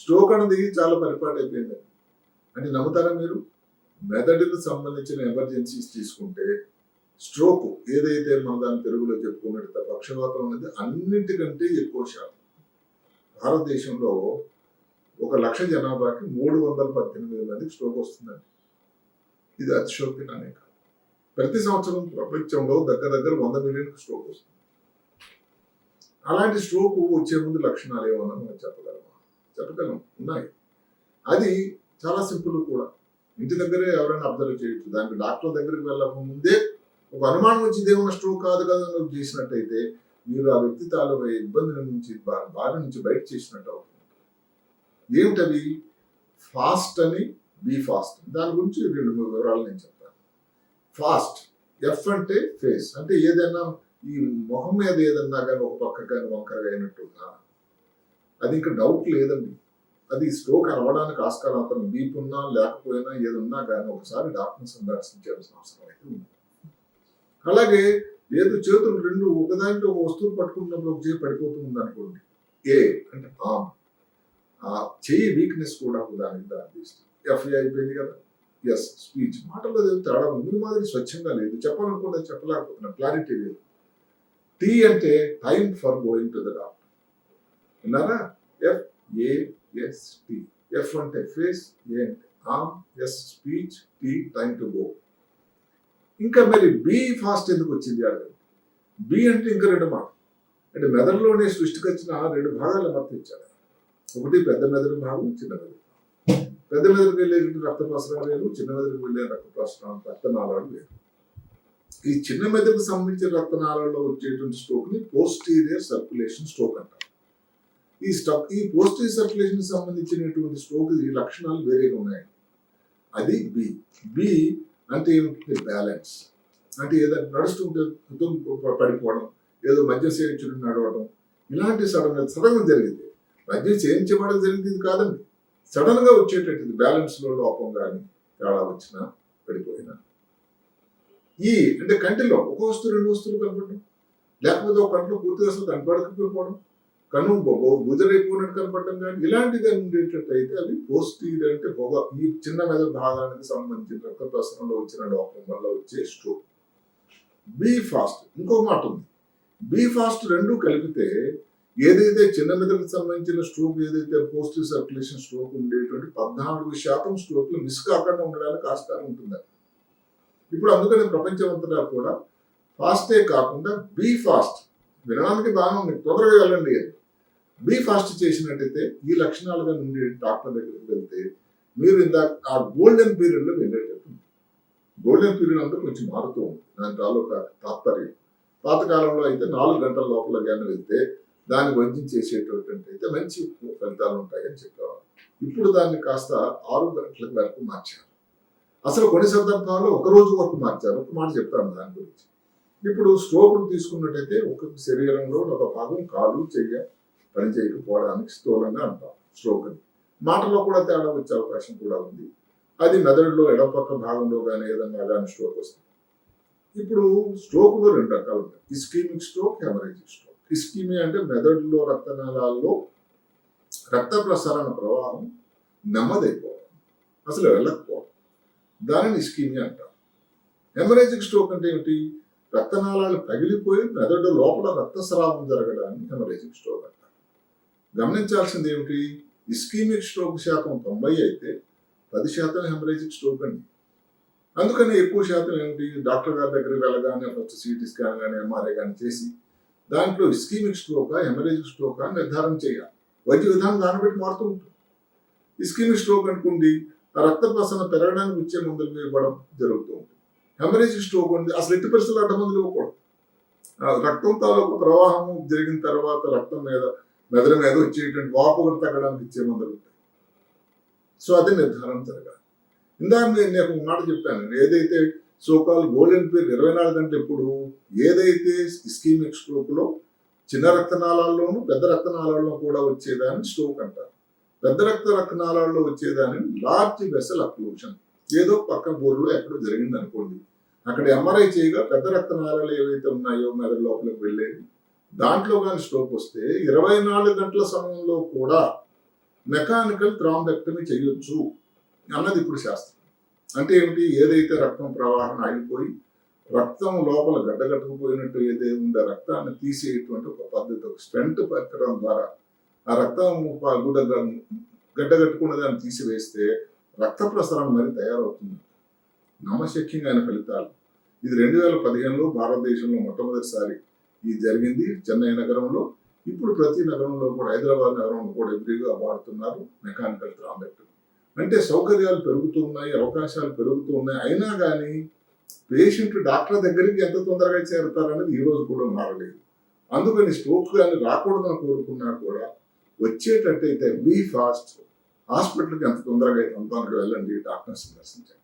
Stroke అనేది చాలా పరిపాటు అయిపోయింది. అంటే నమ్ముతారా మీరు? మెదడుకు సంబంధించిన ఎమర్జెన్సీస్ తీసుకుంటే స్ట్రోక్ ఏదైతే మన దాని తెలుగులో చెప్పుకున్నట్టు పక్షవాతం అనేది అన్నింటికంటే ఎక్కువ శాతం. భారతదేశంలో 1,00,000 జనాభాకి 318 మందికి స్ట్రోక్ వస్తుందండి. ఇది అతిశయోక్తిగానే కాదు. ప్రతి సంవత్సరం ప్రపంచంలో దగ్గర 100 మిలియన్కి స్ట్రోక్ వస్తుంది. అలాంటి స్ట్రోక్ వచ్చే ముందు లక్షణాలు ఏమన్నా మనం చెప్పగలం ఉన్నాయి. అది చాలా సింపుల్ కూడా. ఇంటి దగ్గరే ఎవరైనా అబ్జర్వ్ చేయొచ్చు. దానికి డాక్టర్ దగ్గరికి వెళ్ళక ముందే ఒక అనుమానం వచ్చింది, ఏమన్నా స్ట్రోక్ కాదు కదా అని చేసినట్టయితే మీరు ఆ వ్యక్తి తాలూకా ఇబ్బందుల నుంచి బాధ నుంచి బయట చేసినట్టు అవుతుంది. ఏమిటవి? ఫాస్ట్ అని, బీ ఫాస్ట్. దాని గురించి 2-3 వివరాలు నేను చెప్తాను. ఫాస్ట్, ఎఫ్ అంటే ఫేస్, అంటే ఏదైనా ఈ మొహం మీద ఏదన్నా కానీ ఒక పక్క కానీ వంకరగా అయినట్టున్నా అది ఇంకా డౌట్ లేదండి, అది స్ట్రోక్ అవ్వడానికి ఆస్కారం. అతను బీప్ ఉన్నా లేకపోయినా ఏదున్నా కానీ ఒకసారి డాక్టర్ని సందర్శించాల్సిన అవసరం అయితే ఉంది. అలాగే ఏదో చేతులు రెండు ఒకదాంట్లో ఒక వస్తువు పట్టుకున్నప్పుడు ఒక చేయి పడిపోతూ ఉంది అనుకోండి, ఏ అంటే ఆర్మ్, ఆ చెయ్యి వీక్నెస్ కూడా దానికి దారితీస్తుంది. ఎఫ్ఏ అయిపోయింది కదా. Yes, speech. మాటల్లో తేడా ముందు మాదిరి స్వచ్ఛంగా లేదు, చెప్పాలనుకుంటే చెప్పలేకపోతున్నా, క్లారిటీ లేదు. టీ అంటే time for going to the doctor. విన్నారా? FAST. ఎఫ్ అంటే ఫేస్, ఏ అంటే arm, S speech, T time to go. ఇంకా మరి బి ఫాస్ట్ ఎందుకు వచ్చింది అడగండి. బి అంటే ఇంకా 2 మాటలు. అంటే మెదడులోనే సృష్టికి వచ్చిన 2 భాగాలు మొత్తం ఇచ్చారు. ఒకటి పెద్ద మెదడు భాగం, చిన్న మెదడు. పెద్ద మెదడుకు వెళ్ళే రక్త ప్రసరణ వేరు, చిన్న మెదడుకు వెళ్ళే రక్తనాళాలు వేరు. ఈ చిన్న మెదడుకు సంబంధించిన రక్తనాళాల్లో వచ్చేటువంటి స్ట్రోక్ ని పోస్టీరియర్ సర్క్యులేషన్ స్ట్రోక్ అంటారు. ఈ పోస్టీరియర్ సర్క్యులేషన్ సంబంధించినటువంటి స్ట్రోక్ ఈ లక్షణాలు వేరేగా ఉన్నాయి. అది బి. బి అంటే ఏమిటి? బ్యాలెన్స్. అంటే ఏదైనా నడుస్తుంటే పడిపోవడం, ఏదో మద్యం సేవించడం నడవడం, ఇలాంటి సడన్ జరిగింది. మద్యం సేవించబడడం జరిగింది కాదండి, సడన్ గా వచ్చేటట్టు బ్యాలెన్స్ లో లోపం కానీ తేడా వచ్చినా పడిపోయినా. ఈ అంటే కంటిలో ఒక వస్తువు 2 వస్తువులు కనపడడం, లేకపోతే ఒక కంట్లో పూర్తిగా అసలు కనపడకపోవడం, కన్ను బుజరైపోయినట్టు కనపడడం కానీ ఇలాంటిగా ఉండేటట్టు అయితే అవి పోస్టీరియర్ అంటే ఈ చిన్న మెదడు భాగానికి సంబంధించిన రక్త ప్రసరణలో వచ్చిన లోపం వల్ల వచ్చే స్ట్రోక్. Be fast. ఇంకో మాట ఉంది, బీ ఫాస్ట్ 2 కలిపితే ఏదైతే చిన్న మెదడుకు సంబంధించిన స్ట్రోక్, ఏదైతే పోస్టీరియర్ సర్క్యులేషన్ స్ట్రోక్ ఉండేటువంటి 14% స్ట్రోక్లు మిస్ కాకుండా ఉండడానికి ఆస్కారం ఉంటుంది. ఇప్పుడు అందుకని ప్రపంచం అంతటా కూడా ఫాస్టే కాకుండా బీ ఫాస్ట్, వినడానికి బాగా ఉంది, తొందరగా వెళ్ళండి అని బీ ఫాస్ట్ చేసినట్టయితే ఈ లక్షణాలుగా నుండి డాక్టర్ దగ్గరికి వెళ్తే మీరు ఇందాక ఆ గోల్డెన్ పీరియడ్ లో వెళ్ళేటట్టు. గోల్డెన్ పీరియడ్ అంతా కొంచెం మారుతూ ఉంది, దాని తాలూకా తాత్పర్యం. పాతకాలంలో అయితే 4 గంటల లోపల కానీ వెళ్తే దాన్ని వైద్యం చేసేటటువంటి అయితే మంచి ఫలితాలు ఉంటాయని చెప్పేవారు. ఇప్పుడు దాన్ని కాస్త 6 గంటల వరకు మార్చారు. అసలు కొన్ని సందర్భాల్లో 1 రోజు వరకు మార్చారు. ఒక మాట చెప్తాను దాని గురించి. ఇప్పుడు స్ట్రోక్ తీసుకున్నట్టయితే ఒక శరీరంలో ఒక భాగం కాలు చెయ్య పని చేయకపోవడానికి స్థూలంగా అంటాం స్ట్రోక్ అని. మాటలో కూడా తేడా వచ్చే అవకాశం కూడా ఉంది. అది మెదడులో ఎడపక్క భాగంలో కానీ ఏదన్నా కానీ స్ట్రోక్ వస్తుంది. ఇప్పుడు స్ట్రోక్లో 2 రకాలు ఉన్నాయి, ischemic stroke, hemorrhagic stroke. Ischemia అంటే మెదడులో రక్తనాళాల్లో రక్త ప్రసరణ ప్రవాహం నెమ్మదైపోవడం, అసలు వెళ్ళకపోవడం, దానిని ఇస్కీమియా అంటారు. హెమరేజిక్ స్ట్రోక్ అంటే ఏమిటి? రక్తనాళాలు పగిలిపోయి మెదడు లోపల రక్తస్రావం జరగడాన్ని హెమరేజిక్ స్ట్రోక్ అంటారు. గమనించాల్సింది ఏమిటి? ఇస్కీమిక్ స్ట్రోక్ శాతం 90 అయితే 10% హెమరేజిక్ స్ట్రోక్ అండి. అందుకని ఎక్కువ శాతం ఏమిటి? డాక్టర్ గారి దగ్గరికి వెళ్ళగానే ఫస్ట్ సిటీ స్కాన్ కానీ ఎంఆర్ఐ కానీ చేసి దాంట్లో ఇస్కీమిక్ స్ట్రోకా హెమరేజిక్ స్ట్రోకా నిర్ధారణ చేయాలి. వైద్య విధానం దాన్ని బట్టి మారుతూ ఉంటుంది. ఇస్కీమిక్ స్ట్రోక్ అనుకోండి, ఆ రక్త ప్రసరణ పెరగడానికి వచ్చే మందులు ఇవ్వడం జరుగుతూ ఉంటుంది. హెమరేజిక్ స్ట్రోక్ ఉంది, అసలు ఎట్టి పరిస్థితులు అడ్డమందులు ఇవ్వకూడదు. రక్తం తాలూకు ప్రవాహం జరిగిన తర్వాత రక్తం మీద మెదడు మీద వచ్చేటువంటి వాపు ఒకటి తగ్గడానికి ఇచ్చే మందులు ఉంటాయి. సో అదే నిర్ధారణ జరగాలి. ఇందాక నేను ఒక మాట చెప్పాను, ఏదైతే సోకాల్ గోల్డెన్ పీరియడ్ 24 గంటలు ఎప్పుడు ఏదైతే ఇస్కీమిక్ స్ట్రోక్ లో చిన్న రక్తనాళాల్లోనూ పెద్ద రక్తనాళాల్లో కూడా వచ్చేదాన్ని స్ట్రోక్ అంటారు. పెద్ద రక్తనాళాల్లో వచ్చేదాన్ని లార్జ్ వెసల్ అక్లూషన్. ఏదో పక్క బోర్లో ఎక్కడో జరిగింది అనుకోండి, అక్కడ ఎంఆర్ఐ చేయగా పెద్ద రక్తనాళాలు ఏవైతే ఉన్నాయో మెదడు లోపలికి వెళ్ళేది, దాంట్లో కానీ స్ట్రోక్ వస్తే 24 గంటల సమయంలో కూడా మెకానికల్ థ్రాంబెక్టమీ చేయొచ్చు అన్నది ఇప్పుడు శాస్త్రం. అంటే ఏమిటి? ఏదైతే రక్తం ప్రవాహం ఆగిపోయి రక్తం లోపల గడ్డగట్టుకుపోయినట్టు ఏదైతే ఉందో రక్తాన్ని తీసేటువంటి ఒక పద్ధతి, ఒక స్టెంట్ పెట్టడం ద్వారా ఆ రక్తం గడ్డగట్టుకున్న దాన్ని తీసివేస్తే రక్త ప్రసరణ మరి తయారవుతుంది. నమ్మశక్యంగా ఆయన ఫలితాలు. ఇది 2015లో భారతదేశంలో మొట్టమొదటిసారి ఇది జరిగింది చెన్నై నగరంలో. ఇప్పుడు ప్రతి నగరంలో కూడా, హైదరాబాద్ నగరంలో కూడా ఎవ్రీగా వాడుతున్నారు మెకానికల్ థ్రాంబెక్టమీ. అంటే సౌకర్యాలు పెరుగుతున్నాయి, అవకాశాలు పెరుగుతూ ఉన్నాయి. అయినా కానీ పేషెంట్ డాక్టర్ దగ్గరికి ఎంత తొందరగా చేరుతారనేది ఈ రోజు కూడా మారలేదు. అందుకని స్ట్రోక్ కానీ రాకూడదని కోరుకున్నా కూడా వచ్చేటట్టయితే బీ ఫాస్ట్, హాస్పిటల్కి ఎంత తొందరగా అయితే అంత వెళ్ళండి, డాక్టర్స్ దర్శించండి.